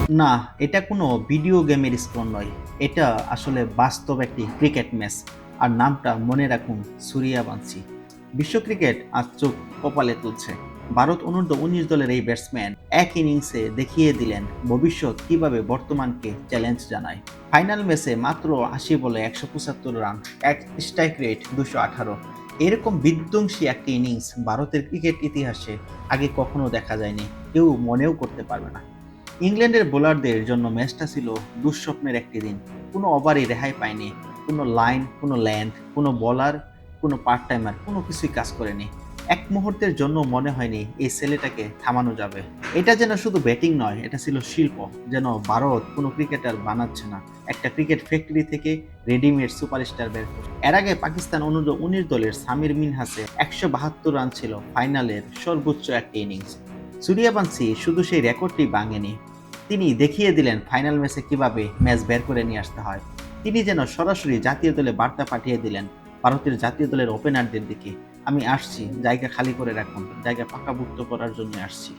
না, এটা কোনো ভিডিও গেমের স্কোর নয়। এটা আসলে বাস্তব একটি ক্রিকেট ম্যাচ। আর নামটা মনে রাখুন, সূরিয়াবংশী। বিশ্ব ক্রিকেট আজ চোখ কপালে তুলছে। ভারত অনূর্ধ্ব-19 দলের এই ব্যাটসম্যান এক ইনিংসে দেখিয়ে দিলেন ভবিষ্যৎ কিভাবে বর্তমানকে চ্যালেঞ্জ জানায়। ফাইনাল ম্যাচে মাত্র ৮০ বলে ১৭৫ রান, এক স্ট্রাইক রেট ২১৮। এরকম বিধ্বংসী একটি ইনিংস ভারতের ক্রিকেট ইতিহাসে আগে কখনো দেখা যায়নি, কেউ মনেও করতে পারবে না। ইংল্যান্ডের বোলারদের জন্য ম্যাচটা ছিল দুঃস্বপ্নের একটি দিন। কোনো ওভারই রেহাই পায়নি, কোনো লাইন, কোনো লেন্থ, কোনো বলার, কোনো পার্ট টাইমার, কোনো কিছুই কাজ করেনি। এক মুহূর্তের জন্য মনে হয়নি এই ছেলেটাকে থামানো যাবে। এটা যেন শুধু ব্যাটিং নয়, এটা ছিল শিল্প। যেন ভারত কোনো ক্রিকেটার বানাচ্ছে না, একটা ক্রিকেট ফ্যাক্টরি থেকে রেডিমেড সুপারস্টার বের করছে। এর আগে পাকিস্তান অনূর্ধ্ব-19 দলের সামির মিনহাসের ১৭২ রান ছিল ফাইনালের সর্বোচ্চ একটি ইনিংস। সূরিয়াবংশী শুধু সেই রেকর্ডটি ভাঙেনি, তিনি দেখিয়ে দিলেন ফাইনাল ম্যাচে কিভাবে ম্যাচ বের করে নিয়ে আসতে হয়। তিনি যেন সরাসরি জাতীয় দলে বার্তা পাঠিয়ে দিলেন ভারতের জাতীয় দলের ওপেনারদের দিকে, আমি আসছি, জায়গা খালি করে রাখুন, জায়গা পাকাভুক্ত করার জন্য আসছি।